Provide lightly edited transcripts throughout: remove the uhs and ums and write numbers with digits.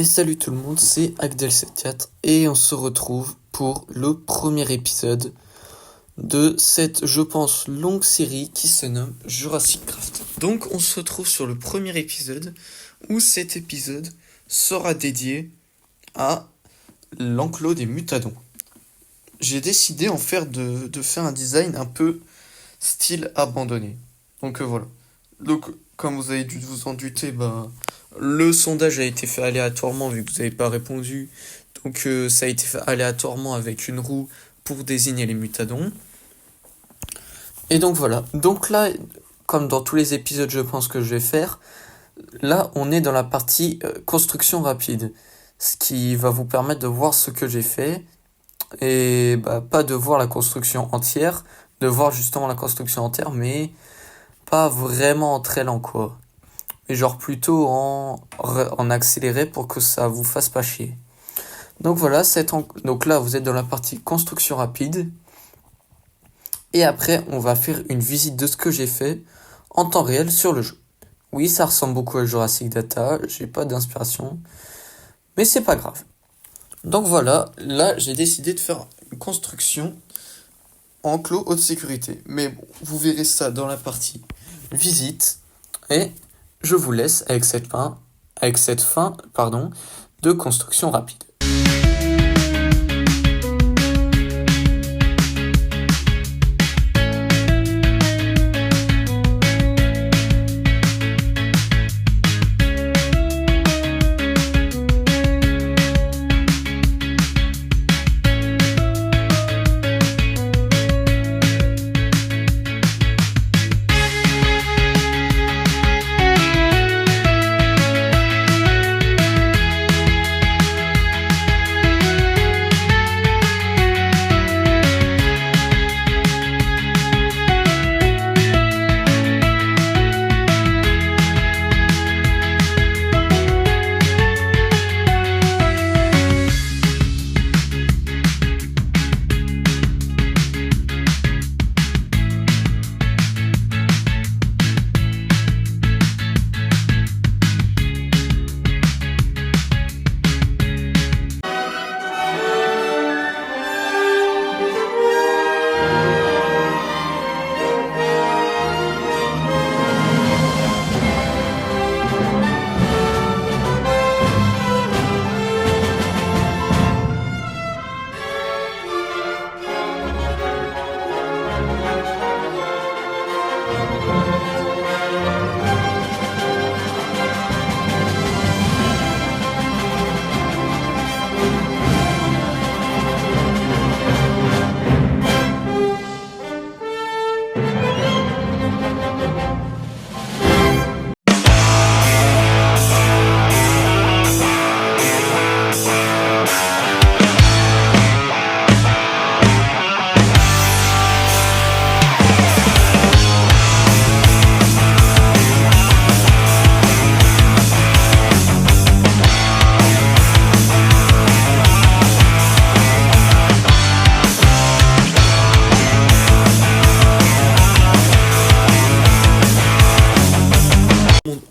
Et salut tout le monde, c'est Agdel74 et on se retrouve pour le premier épisode de cette, je pense, longue série qui se nomme Jurassic Craft. Donc on se retrouve sur le premier épisode où cet épisode sera dédié à l'enclos des Mutadons. J'ai décidé de faire un design un peu style abandonné. Donc voilà. Donc comme vous avez dû vous en douter, le sondage a été fait aléatoirement vu que vous n'avez pas répondu. Donc ça a été fait aléatoirement avec une roue pour désigner les mutadons. Et donc voilà. Donc là, comme dans tous les épisodes je pense que je vais faire, là on est dans la partie construction rapide. Ce qui va vous permettre de voir ce que j'ai fait. Et pas de voir la construction entière, de voir justement la construction entière, mais pas vraiment en très lent quoi. Mais genre plutôt en accéléré pour que ça vous fasse pas chier. Donc voilà, donc là vous êtes dans la partie construction rapide. Et après on va faire une visite de ce que j'ai fait en temps réel sur le jeu. Oui, ça ressemble beaucoup à Jurassic Data, j'ai pas d'inspiration, mais c'est pas grave. Donc voilà, là j'ai décidé de faire une construction enclos haute sécurité. Mais bon, vous verrez ça dans la partie visite. Et je vous laisse avec cette fin, de construction rapide.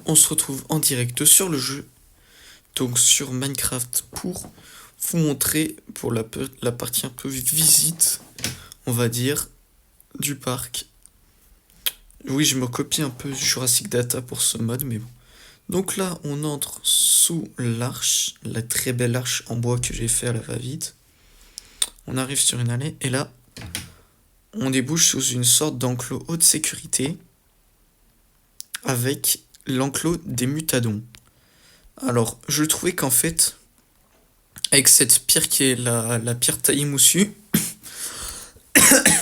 On se retrouve en direct sur le jeu, donc sur Minecraft, pour vous montrer pour la partie un peu visite, on va dire, du parc. Oui, je me copie un peu Jurassic Data pour ce mode, mais bon. Donc là, on entre sous l'arche, la très belle arche en bois que j'ai fait à la va-vite. On arrive sur une allée, et là, on débouche sous une sorte d'enclos haute sécurité, avec l'enclos des mutadons. Alors, je trouvais qu'en fait, avec cette pierre qui est la pierre taillée moussue,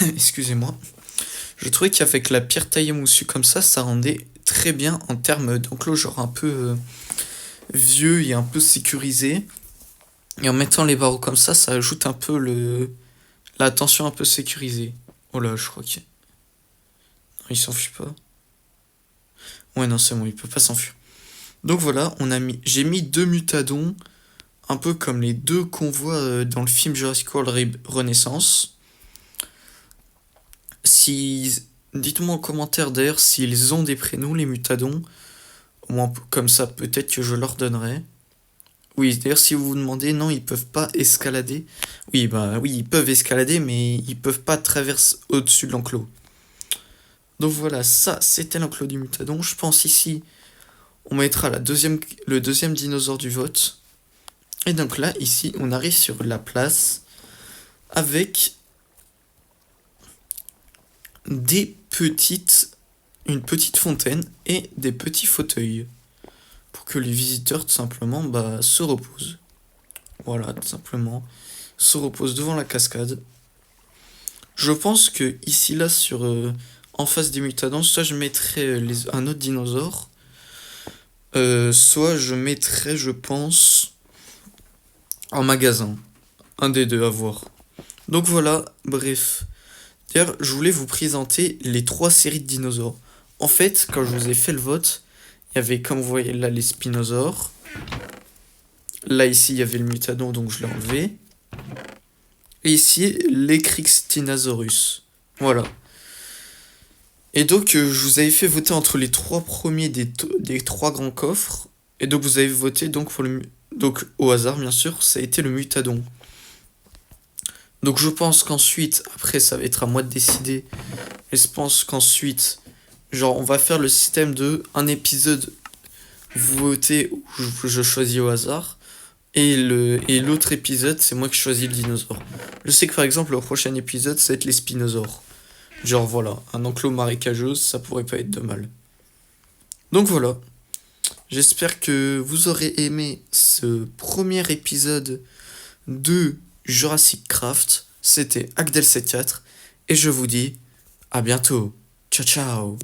excusez-moi, je trouvais qu'avec la pierre taillée moussue comme ça rendait très bien en termes d'enclos, genre un peu vieux et un peu sécurisé. Et en mettant les barreaux comme ça ajoute un peu la tension un peu sécurisée. Oh là, je crois qu'il... Non, il s'enfuit pas. Ouais, non, c'est bon, il peut pas s'enfuir. Donc voilà, j'ai mis 2 mutadons, un peu comme les 2 qu'on voit dans le film Jurassic World Renaissance. Dites-moi en commentaire d'ailleurs s'ils ont des prénoms, les mutadons. Au moins, comme ça, peut-être que je leur donnerai. Oui, d'ailleurs, si vous vous demandez, non, ils peuvent pas escalader. Oui, bah oui, ils peuvent escalader, mais ils peuvent pas traverser au-dessus de l'enclos. Donc voilà, ça, c'était l'enclos du Mutadon. Je pense ici, on mettra le deuxième dinosaure du vote. Et donc là, ici, on arrive sur la place avec une petite fontaine et des petits fauteuils pour que les visiteurs, tout simplement, bah, se reposent. Voilà, tout simplement, se reposent devant la cascade. Je pense que ici, là, en face des Mutadons, soit je mettrais un autre dinosaure, soit je mettrais, je pense, un magasin. Un des deux à voir. Donc voilà, bref. D'ailleurs, je voulais vous présenter les trois séries de dinosaures. En fait, quand je vous ai fait le vote, il y avait, comme vous voyez là, les spinosaures. Là, ici, il y avait le Mutadon, donc je l'ai enlevé. Et ici, les Crixtinosaurus. Voilà. Et donc, je vous avais fait voter entre les trois premiers des trois grands coffres. Et donc, vous avez voté donc donc au hasard, bien sûr, ça a été le Mutadon. Donc, je pense qu'ensuite, après, ça va être à moi de décider. Mais je pense qu'ensuite, genre, on va faire le système de un épisode, vous votez ou je choisis au hasard. Et l'autre épisode, c'est moi qui choisis le dinosaure. Je sais que par exemple, le prochain épisode, ça va être les spinosaures. Genre voilà, un enclos marécageux, ça pourrait pas être de mal. Donc voilà, j'espère que vous aurez aimé ce premier épisode de Jurassic Craft. C'était Agdel 74 et je vous dis à bientôt. Ciao ciao.